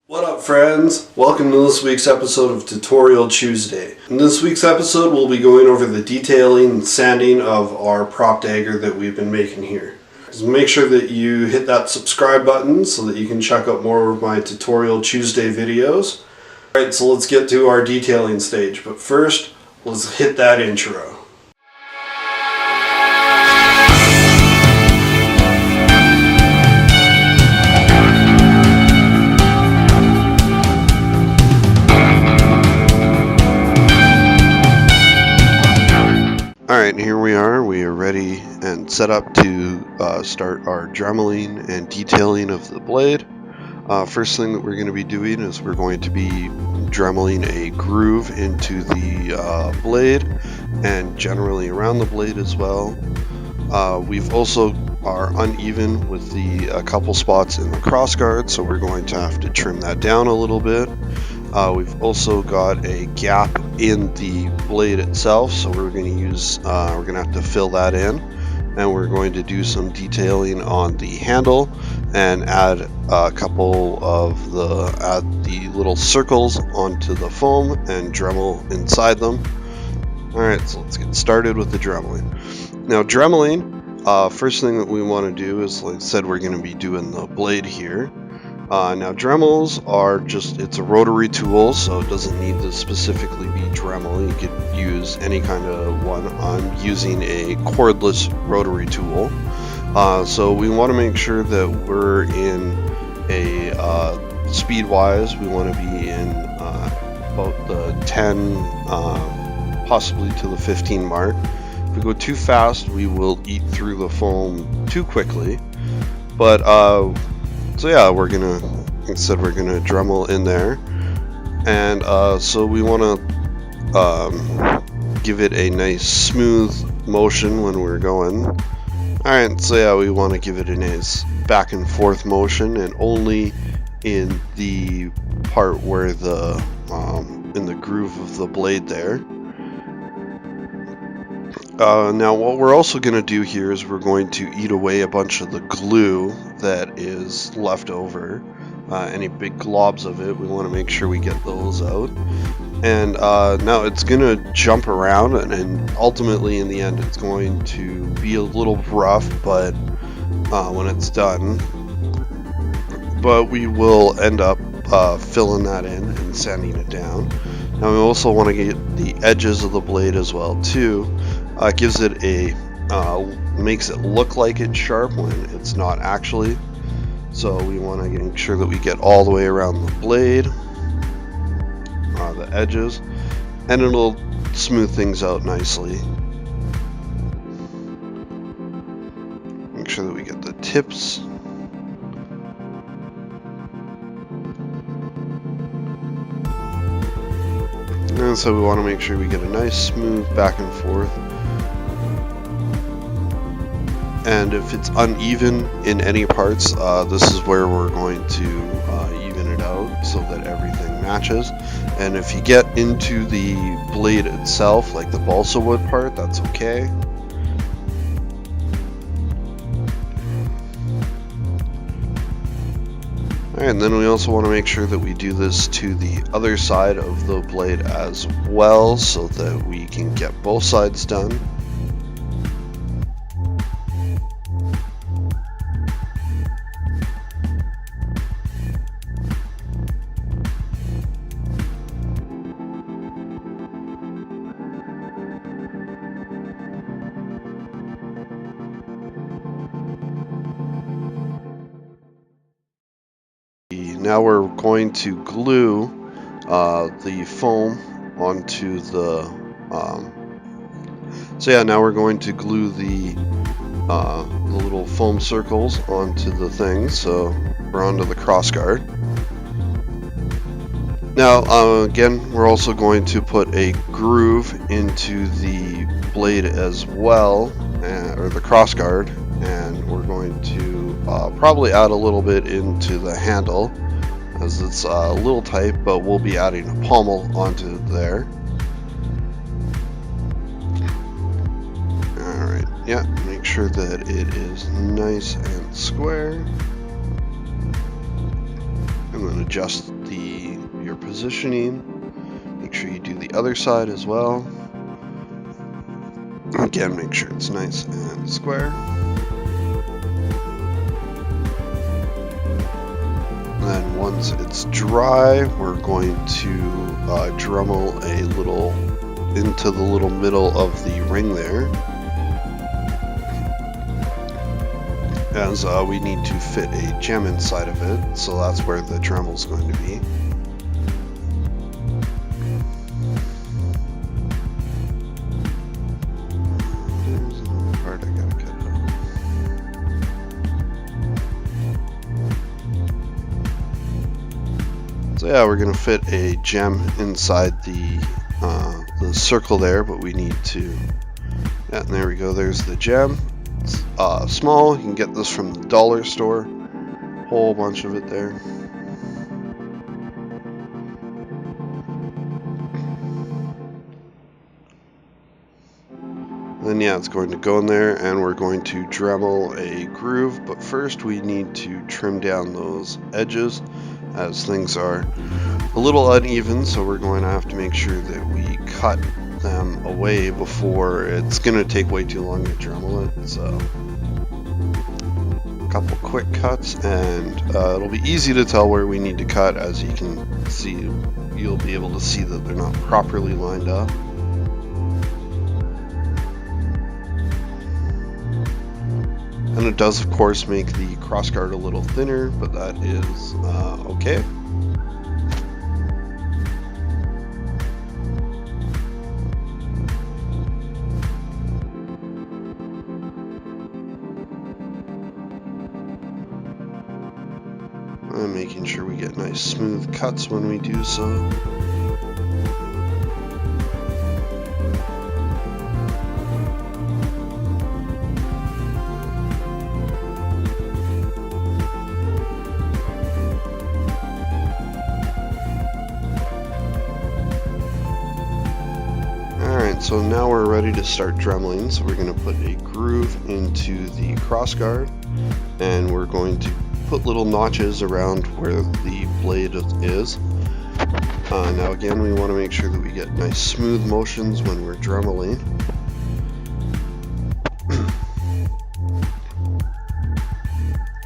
What up, friends? Welcome to this week's episode of Tutorial Tuesday. In this week's episode, we'll be going over the detailing and sanding of our prop dagger that we've been making here. So make sure that you hit that subscribe button so that you can check out more of my Tutorial Tuesday videos. Alright, so let's get to our detailing stage, but first, let's hit that intro. Alright, here we are. We are ready and set up to start our dremeling and detailing of the blade. First thing that we're going to be doing is we're going to be dremeling a groove into the blade and generally around the blade as well. We've also are uneven with the couple spots in the crossguard, so we're going to have to trim that down a little bit. We've also got a gap in the blade itself, so we're going to use we're going to have to fill that in, and we're going to do some detailing on the handle and add a couple of the little circles onto the foam and dremel inside them. Alright, so let's get started with the dremeling. Now dremeling, first thing that we want to do is, like I said, we're going to be doing the blade here. Now Dremels are it's a rotary tool, so it doesn't need to specifically be Dremel. You could use any kind of one. I'm using a cordless rotary tool. So we want to make sure that we're in a, speed-wise, we want to be in about the 10, possibly to the 15 mark. If we go too fast, we will eat through the foam too quickly. But so yeah, we're gonna Dremel in there, and so we want to give it a nice smooth motion when we're going. Alright, so yeah, we want to give it a nice back and forth motion, and only in the part where in the groove of the blade there. Now what we're also going to do here is we're going to eat away a bunch of the glue that is left over. Any big globs of it, we want to make sure we get those out. And now it's going to jump around, and ultimately in the end it's going to be a little rough, but when it's done. But we will end up filling that in and sanding it down. Now we also want to get the edges of the blade as well too. Gives it makes it look like it's sharp when it's not actually. So we want to make sure that we get all the way around the blade, the edges, and it'll smooth things out nicely. Make sure that we get the tips. And so we want to make sure we get a nice smooth back and forth. And if it's uneven in any parts, this is where we're going to even it out so that everything matches. And if you get into the blade itself, like the balsa wood part, that's okay. Alright, and then we also want to make sure that we do this to the other side of the blade as well, so that we can get both sides done. Now we're going to glue the foam onto the. So yeah, now we're going to glue the little foam circles onto the thing. So we're onto the crossguard. Now again, we're also going to put a groove into the blade as well, or the crossguard, and we're going to probably add a little bit into the handle, as it's a little tight, but we'll be adding a pommel onto there. Alright, yeah, make sure that it is nice and square. And then adjust your positioning. Make sure you do the other side as well. Again, make sure it's nice and square. And then once it's dry, we're going to Dremel a little into the little middle of the ring there, as we need to fit a gem inside of it, so that's where the Dremel is going to be. There's another part I gotta cut out. So yeah, we're gonna fit a gem inside the circle there, but we need to, yeah, and there we go, there's the gem. It's small, you can get this from the dollar store, whole bunch of it there. Then yeah, it's going to go in there, and we're going to Dremel a groove, but first we need to trim down those edges, as things are a little uneven, so we're going to have to make sure that we cut them away before it's going to take way too long to Dremel it. So a couple quick cuts, and it'll be easy to tell where we need to cut. As you can see, you'll be able to see that they're not properly lined up. And it does, of course, make the crossguard a little thinner, but that is okay. And making sure we get nice smooth cuts when we do so. So now we're ready to start dremeling, so we're going to put a groove into the crossguard, and we're going to put little notches around where the blade is. Now again, we want to make sure that we get nice smooth motions when we're dremeling.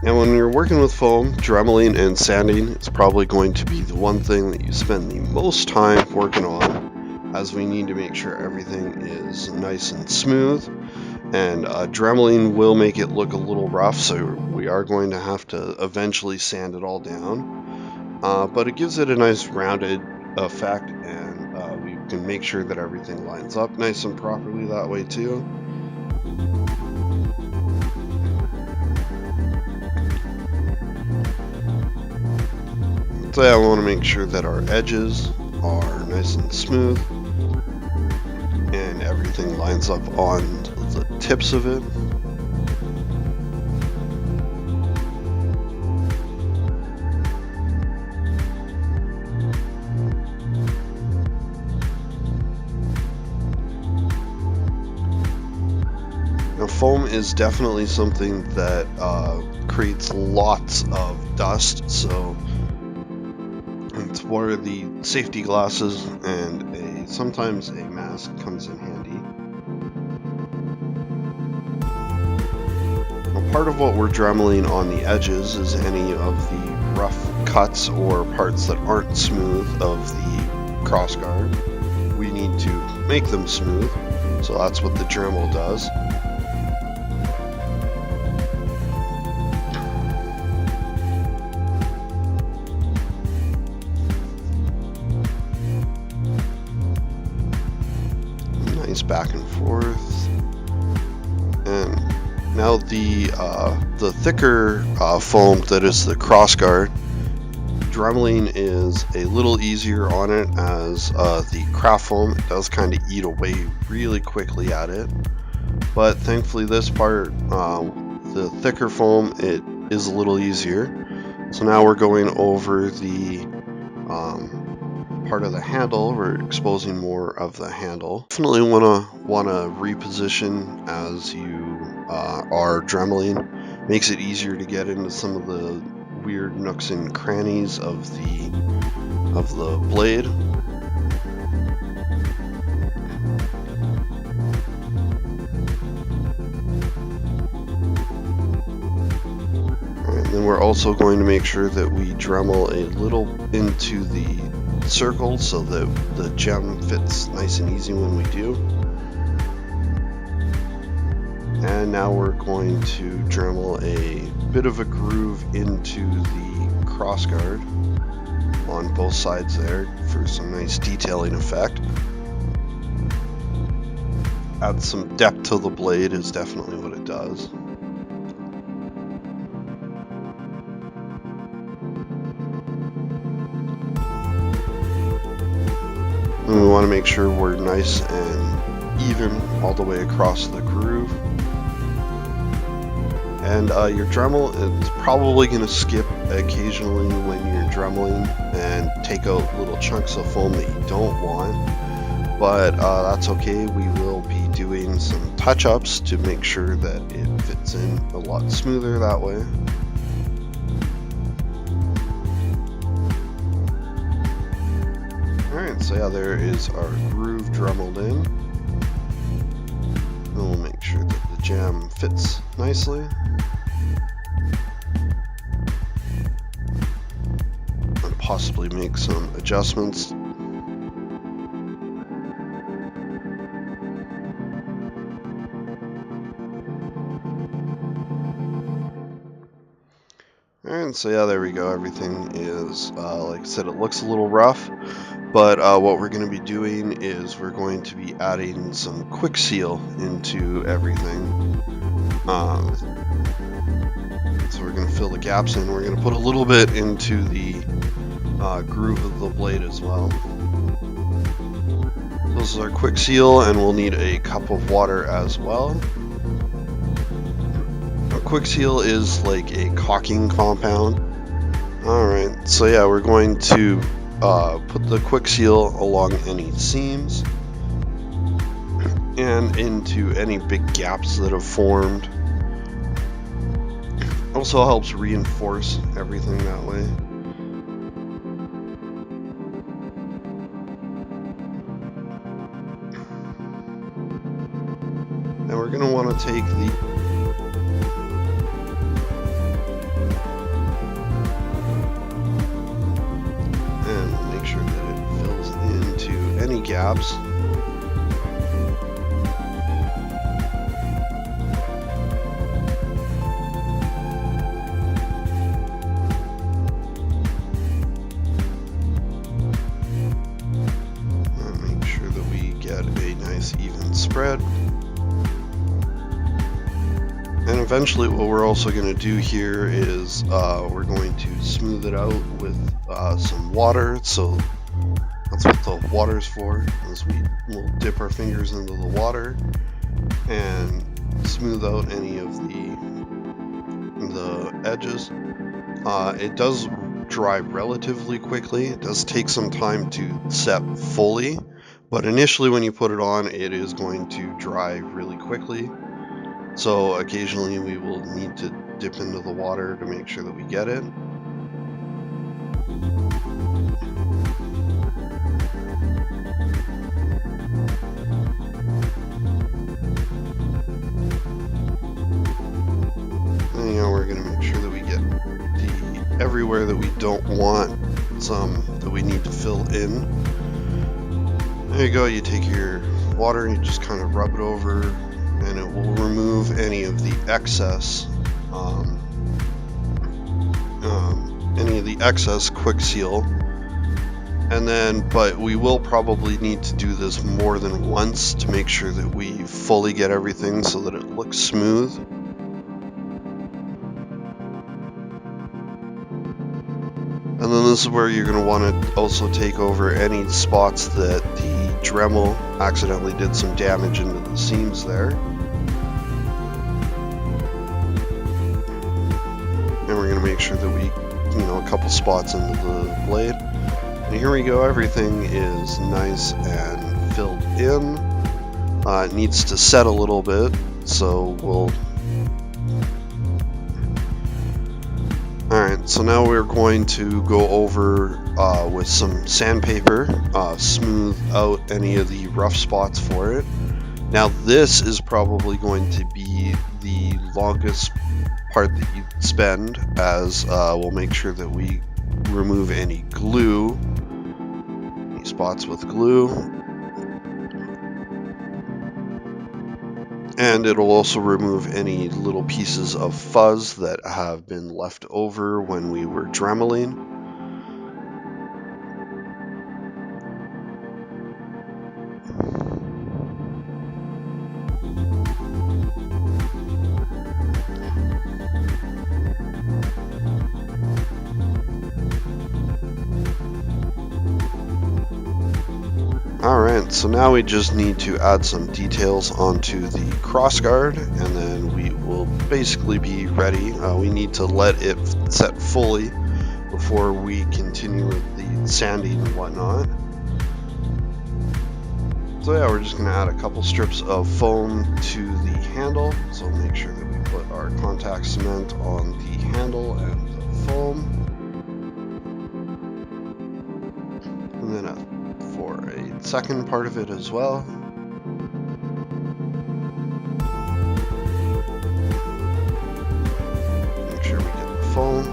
And when you're working with foam, dremeling and sanding is probably going to be the one thing that you spend the most time working on, as we need to make sure everything is nice and smooth, and dremeling will make it look a little rough, so we are going to have to eventually sand it all down, but it gives it a nice rounded effect, and we can make sure that everything lines up nice and properly that way too. So yeah, I want to make sure that our edges are nice and smooth and everything lines up on the tips of it. Now, foam is definitely something that creates lots of dust, so it's where the safety glasses and sometimes a mask comes in handy. Now, part of what we're dremeling on the edges is any of the rough cuts or parts that aren't smooth of the crossguard. We need to make them smooth, so that's what the Dremel does. Back and forth, and now the thicker foam that is the crossguard, dremeling is a little easier on it, as the craft foam, it does kind of eat away really quickly at it, but thankfully this part, the thicker foam, it is a little easier. So now we're going over the part of the handle. We're exposing more of the handle. Definitely want to reposition as you are dremeling. Makes it easier to get into some of the weird nooks and crannies of the blade. Alright, then we're also going to make sure that we Dremel a little into the circle so that the gem fits nice and easy when we do. And now we're going to Dremel a bit of a groove into the crossguard on both sides there for some nice detailing effect. Add some depth to the blade is definitely what it does. And we want to make sure we're nice and even all the way across the groove. And your Dremel is probably going to skip occasionally when you're Dremeling and take out little chunks of foam that you don't want. But that's okay, we will be doing some touch-ups to make sure that it fits in a lot smoother that way. Alright, so yeah, there is our groove Dremeled in. And we'll make sure that the gem fits nicely. And possibly make some adjustments. Alright, so yeah, there we go. Everything is, like I said, it looks a little rough. But what we're going to be doing is we're going to be adding some quick seal into everything. So we're going to fill the gaps in. We're going to put a little bit into the groove of the blade as well. This is our quick seal, and we'll need a cup of water as well. A quick seal is like a caulking compound. Alright, so yeah, we're going to put the quick seal along any seams and into any big gaps that have formed. Also helps reinforce everything that way. And we're going to want to take the gaps. And make sure that we get a nice even spread. And eventually what we're also going to do here is we're going to smooth it out with some water. So that's what the water's for, is we'll dip our fingers into the water and smooth out any of the edges. It does dry relatively quickly. It does take some time to set fully, but initially when you put it on, it is going to dry really quickly. So occasionally we will need to dip into the water to make sure that we get it. Everywhere that we don't want, some that we need to fill in. There you go, you take your water and you just kind of rub it over, and it will remove any of the excess quick seal. And then, but we will probably need to do this more than once to make sure that we fully get everything so that it looks smooth. And then this is where you're going to want to also take over any spots that the Dremel accidentally did some damage into the seams there. And we're going to make sure that we, a couple spots into the blade. And here we go, everything is nice and filled in. It needs to set a little Alright, so now we're going to go over with some sandpaper, smooth out any of the rough spots for it. Now this is probably going to be the longest part that you spend, as we'll make sure that we remove any glue, any spots with glue, and it'll also remove any little pieces of fuzz that have been left over when we were dremeling. Alright, so now we just need to add some details onto the crossguard, and then we will basically be ready. We need to let it set fully before we continue with the sanding and whatnot. So yeah, we're just going to add a couple strips of foam to the handle, so make sure that we put our contact cement on the handle and the foam. And then for a second part of it as well. Make sure we get the foam.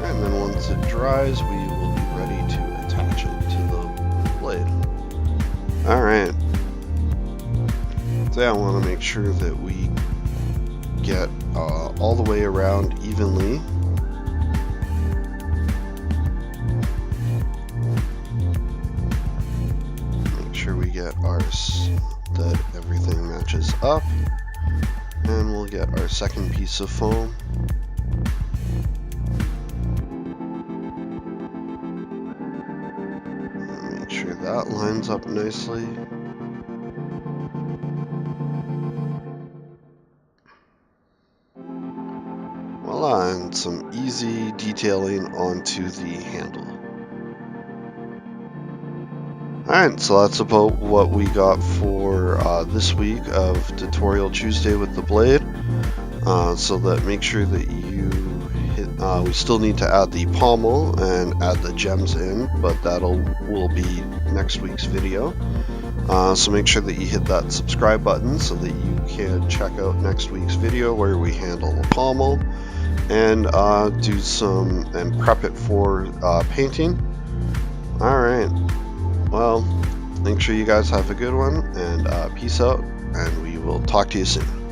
And then once it dries, we will be ready to attach it to the blade. Alright. So yeah, I want to make sure that we get all the way around evenly. Make sure we get ours, that everything matches up. And we'll get our second piece of foam. Make sure that lines up nicely. And some easy detailing onto the handle. Alright, so that's about what we got for this week of Tutorial Tuesday with the blade. So that make sure that you hit, we still need to add the pommel and add the gems in, but will be next week's video. So make sure that you hit that subscribe button so that you can check out next week's video where we handle the pommel and do some and prep it for painting. Alright, well, make sure you guys have a good one, and peace out, and we will talk to you soon.